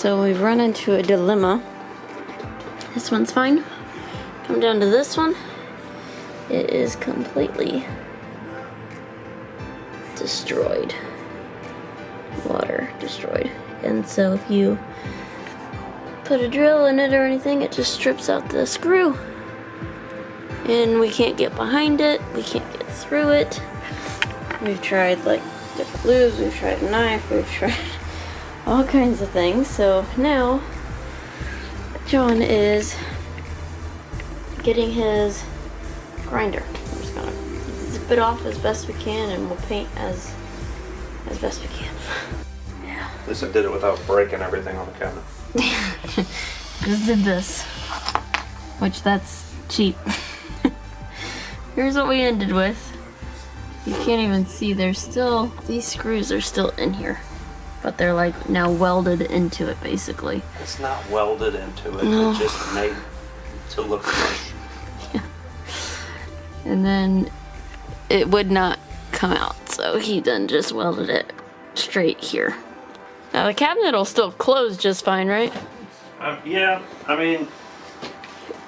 So we've run into a dilemma. This one's fine. Come down to this one. It is completely destroyed. Water destroyed. And so if you put a drill in it or anything, it just strips out the screw. And we can't get behind it. We can't get through it. We've tried like different glues. We've tried a knife. We've tried all kinds of things. So now John is getting his grinder. We're just gonna zip it off as best we can, and we'll paint as best we can. Yeah. At least I did it without breaking everything on the cabinet. Just did this, which that's cheap. Here's what we ended with. You can't even see, there's still, these screws are still in here, but they're like now welded into it basically. It's not welded into it, No. It's just made to look fresh. Yeah. And then it would not come out, so he then just welded it straight here. Now the cabinet will still close just fine, right? Yeah, I mean,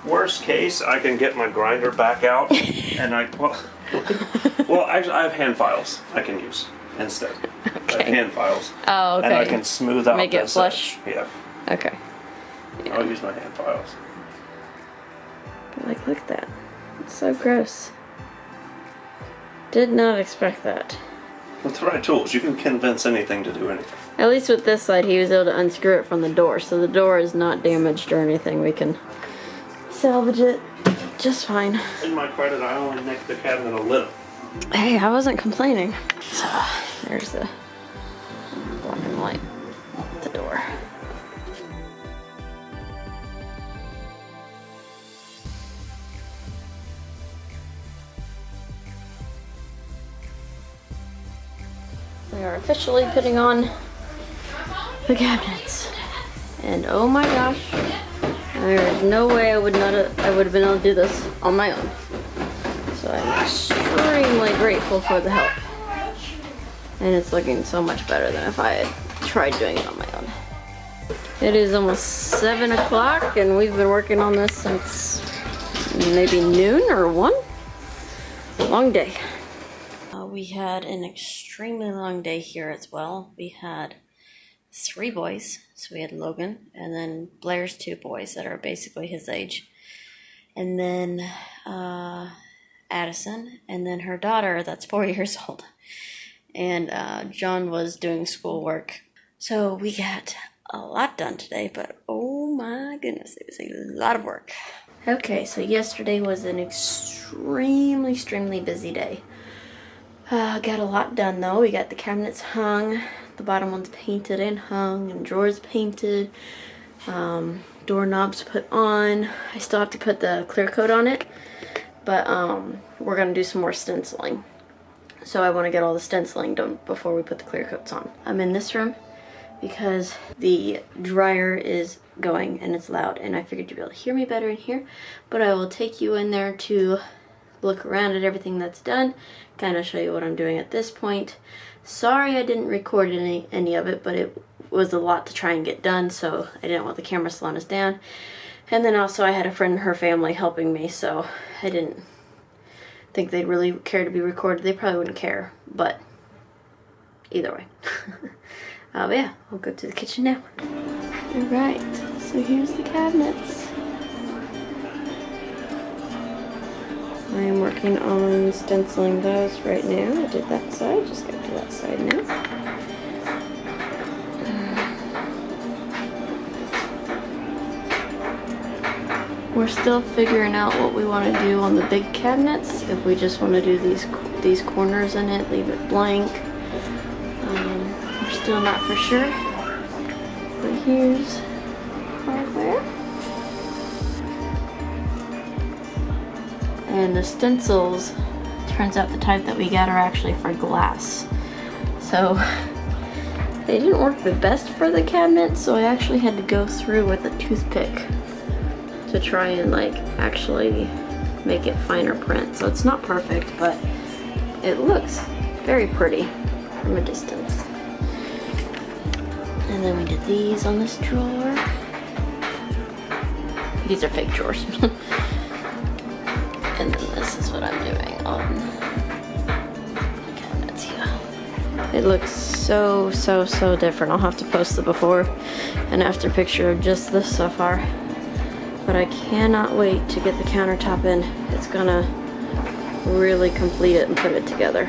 worst case, I can get my grinder back out, and well, actually, I have hand files I can use instead. Okay. I have hand files. Oh, okay. And I can smooth out Make it this flush? edge. Yeah. Okay. Yeah. I'll use my hand files. But like, look at that. It's so gross. Did not expect that. With the right tools, you can convince anything to do anything. At least with this side, he was able to unscrew it from the door, so the door is not damaged or anything. We can salvage it just fine. In my credit, I only nicked the cabinet a little. Hey, I wasn't complaining. So, there's the black and white at the door. We are officially putting on the cabinets. And oh my gosh, there is no way I would have been able to do this on my own. So I'm extremely grateful for the help. And it's looking so much better than if I had tried doing it on my own. It is almost 7 o'clock and we've been working on this since maybe noon or 1. Long day. We had an extremely long day here as well. We had 3 boys. So we had Logan and then Blair's 2 boys that are basically his age. And then Addison, and then her daughter that's 4 years old. And John was doing schoolwork. So we got a lot done today, but oh my goodness, it was a lot of work. Okay, so yesterday was an extremely busy day. Got a lot done though. We got the cabinets hung, the bottom one's painted and hung, and drawers painted, doorknobs put on. I still have to put the clear coat on it, but we're gonna do some more stenciling. So I want to get all the stenciling done before we put the clear coats on. I'm in this room because the dryer is going and it's loud, and I figured you'd be able to hear me better in here, but I will take you in there to look around at everything that's done, kind of show you what I'm doing at this point. Sorry I didn't record any of it, but it was a lot to try and get done, so I didn't want the camera slowing us down. And then also I had a friend and her family helping me, so I didn't think they'd really care to be recorded. They probably wouldn't care, but either way. But yeah, we'll go to the kitchen now. Alright, so here's the cabinets. I am working on stenciling those right now. I did that side, just got to that side now. We're still figuring out what we want to do on the big cabinets. If we just want to do these corners in it, leave it blank. We're still not for sure. But here's hardware. And the stencils, turns out the type that we got are actually for glass. So they didn't work the best for the cabinet, so I actually had to go through with a toothpick to try and like actually make it finer print. So it's not perfect, but it looks very pretty from a distance. And then we did these on this drawer. These are fake drawers. And then this is what I'm doing on the cabinets here. It looks so different. I'll have to post the before and after picture of just this so far. But I cannot wait to get the countertop in. It's gonna really complete it and put it together.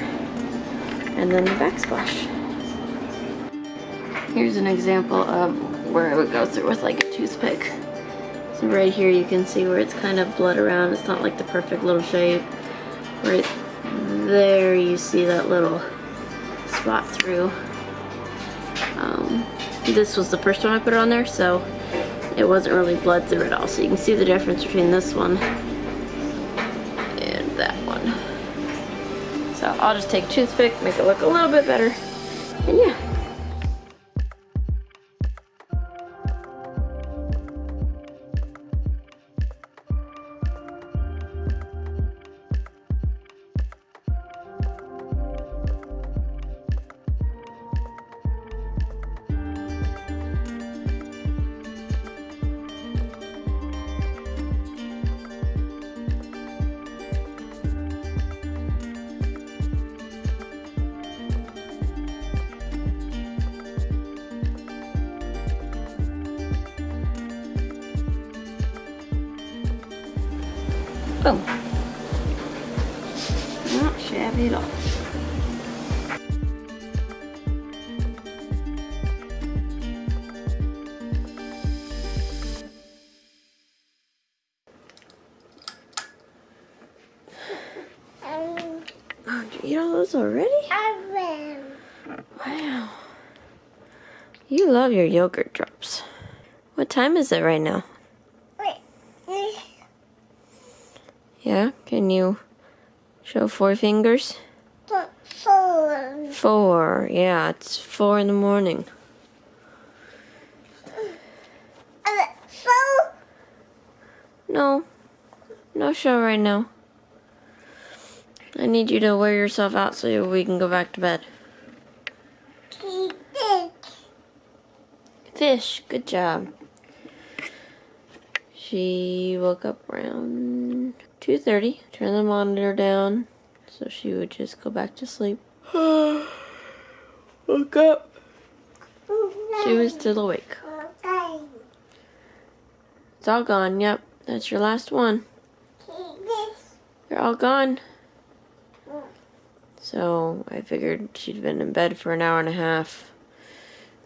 And then the backsplash. Here's an example of where I would go through with like a toothpick. So right here you can see where it's kind of bled around. It's not like the perfect little shape. Right there you see that little spot through. This was the first one I put on there, so it wasn't really bled through at all. So you can see the difference between this one and that one. So I'll just take a toothpick, make it look a little bit better, and yeah. Boom. Not shabby at all. Oh, did you eat all those already? Wow. You love your yogurt drops. What time is it right now? Yeah, can you show 4 fingers? 4, yeah, it's 4 in the morning. No, no show right now. I need you to wear yourself out so we can go back to bed. Fish, good job. She woke up around 2:30, turned the monitor down so she would just go back to sleep. Woke up. She was still awake. It's all gone, yep. That's your last one. They're all gone. So I figured she'd been in bed for an hour and a half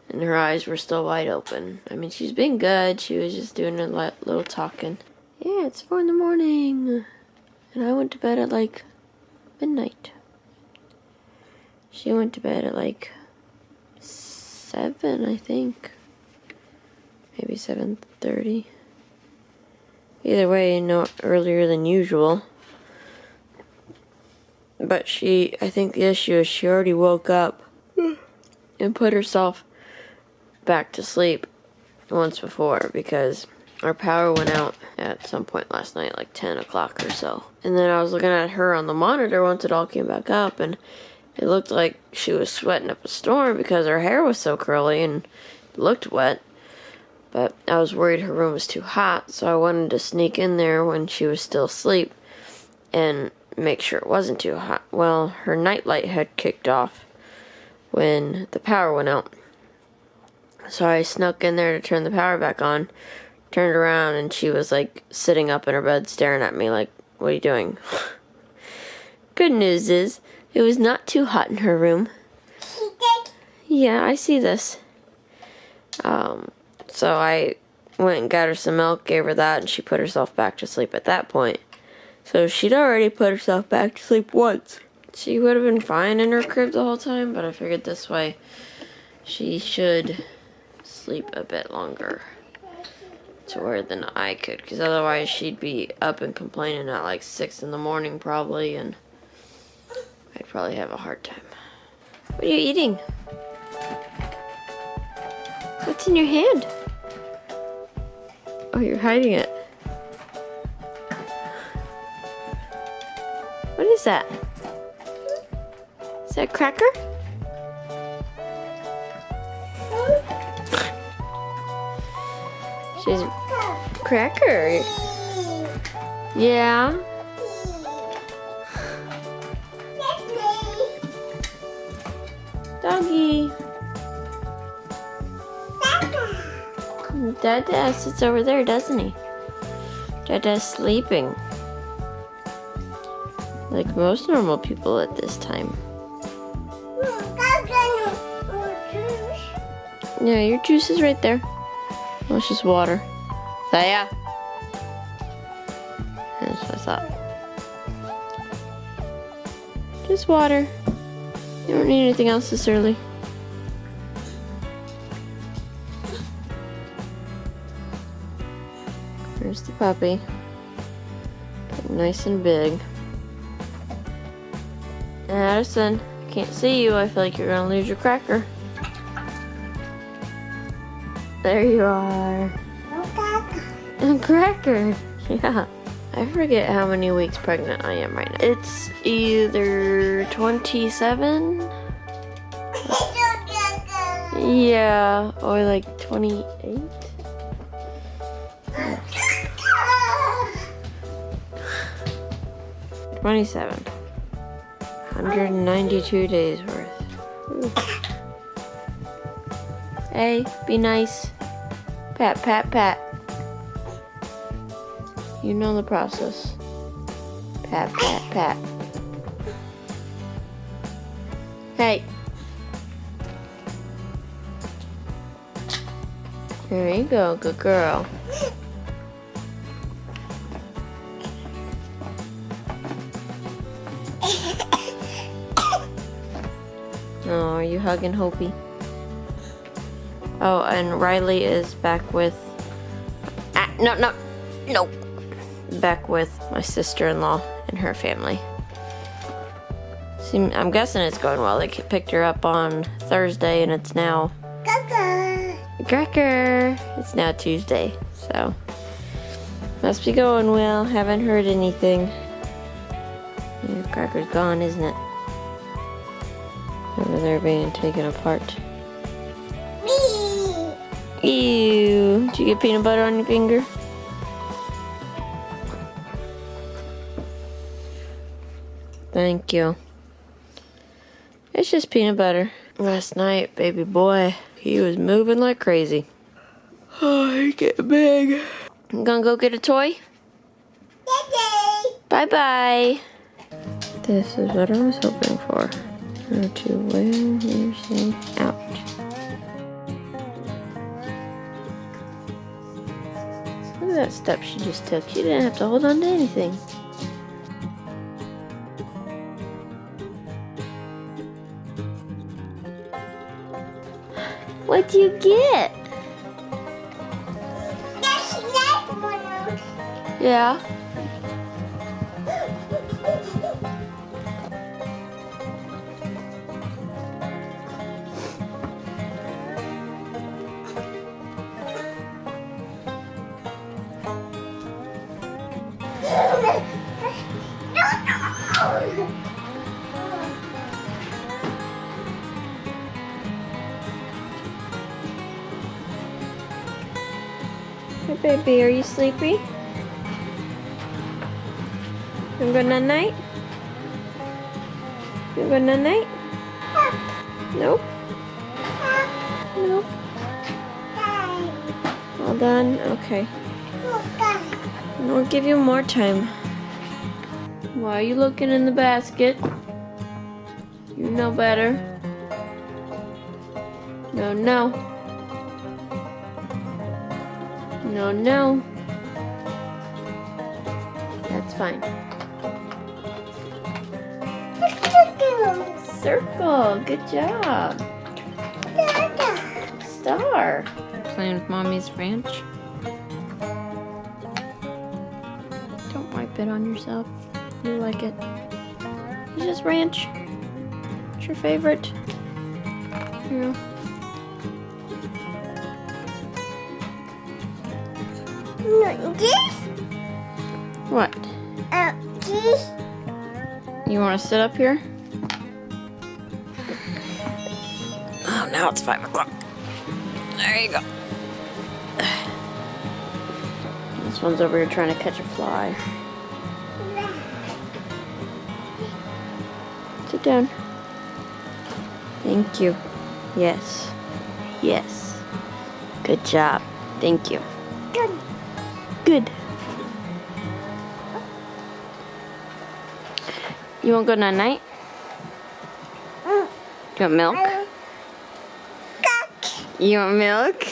and her eyes were still wide open. I mean, she's been good. She was just doing a little talking. Yeah, it's 4 in the morning. And I went to bed at like midnight. She went to bed at like 7, I think. Maybe 7:30. Either way, no earlier than usual. But I think the issue is she already woke up and put herself back to sleep once before because our power went out at some point last night, like 10 o'clock or so. And then I was looking at her on the monitor once it all came back up, and it looked like she was sweating up a storm because her hair was so curly and looked wet. But I was worried her room was too hot, so I wanted to sneak in there when she was still asleep and make sure it wasn't too hot. Well, her nightlight had kicked off when the power went out. So I snuck in there to turn the power back on, turned around, and she was like sitting up in her bed staring at me like, what are you doing? Good news is, it was not too hot in her room. She did? Yeah, I see this. So I went and got her some milk, gave her that, and she put herself back to sleep at that point. So she'd already put herself back to sleep once. She would have been fine in her crib the whole time, but I figured this way she should sleep a bit longer to where than I could, because otherwise she'd be up and complaining at like 6 in the morning probably, and I'd probably have a hard time. What are you eating? What's in your hand? Oh, you're hiding it. What is that? Is that a cracker? She's Cracker. Yeah. Doggy. Dada sits over there, doesn't he? Dada's sleeping. Like most normal people at this time. Yeah, your juice is right there. Oh, it's just water. Saya. That's what I thought. Just water. You don't need anything else this early. There's the puppy. Nice and big. Addison, I can't see you. I feel like you're gonna lose your cracker. There you are. A cracker. Yeah. I forget how many weeks pregnant I am right now. It's either 27? Yeah, or like 28? 27. 192 days worth. Ooh. Hey, be nice. Pat, pat, pat. You know the process. Pat, pat, pat. Hey. There you go, good girl. Oh, are you hugging Hopi? Oh, and Riley is back with... no. Back with my sister-in-law and her family. I'm guessing it's going well. They picked her up on Thursday and it's now... Cracker! It's now Tuesday, so... Must be going well. Haven't heard anything. Yeah, Cracker's gone, isn't it? Over there being taken apart. Ew! Did you get peanut butter on your finger? Thank you. It's just peanut butter. Last night, baby boy, he was moving like crazy. Oh, he's getting big. I'm gonna go get a toy? Bye-bye. This is what I was hoping for. How to wear yourself out. Look at that step she just took. She didn't have to hold on to anything. What'd you get? Yeah. Hey baby, are you sleepy? You go night night? You go night night? Nope. Nope. All done? Okay. And we'll give you more time. Why are you looking in the basket? You know better. No, no. No, no. That's fine. Circle. Good job. Star. Playing with Mommy's ranch. Don't wipe it on yourself. You like it. It's just ranch. It's your favorite. Yeah. This? What? This? You want to sit up here? Oh, now it's 5 o'clock. There you go. This one's over here trying to catch a fly. Sit down. Thank you. Yes. Yes. Good job. Thank you. Good. Good. You want to go night-night? You want milk? You want milk?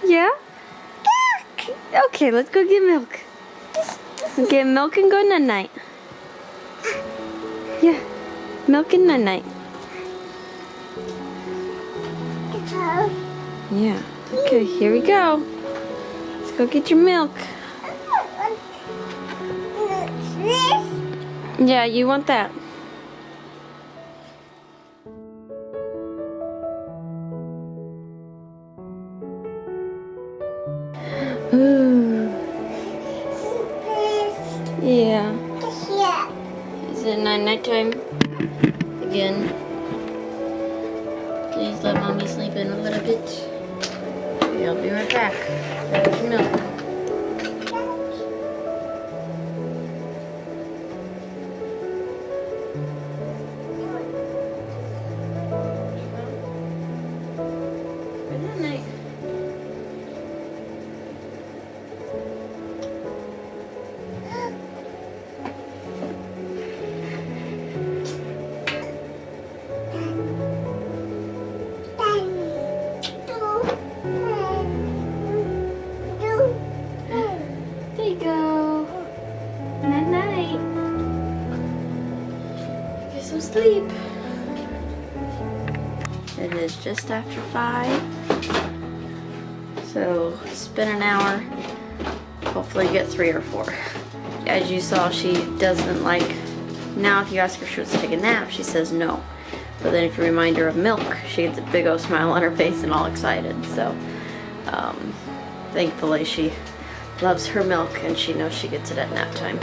Yeah? Okay, let's go get milk. We'll get milk and go night-night. Yeah, milk and night-night. Yeah, okay, here we go. Let's go get your milk. Yeah, you want that. Ooh. Yeah. Is it night time? Again. Please let mommy sleep in a little bit. Okay, I'll be right back. Grab some milk. Good night. There you go. Night night. Get some sleep. It is just after 5. So it's been an hour. Hopefully get 3 or 4. As you saw, she doesn't like, now if you ask her if she wants to take a nap, she says no. But then if you remind her of milk, she gets a big old smile on her face and all excited. So thankfully she loves her milk and she knows she gets it at nap time.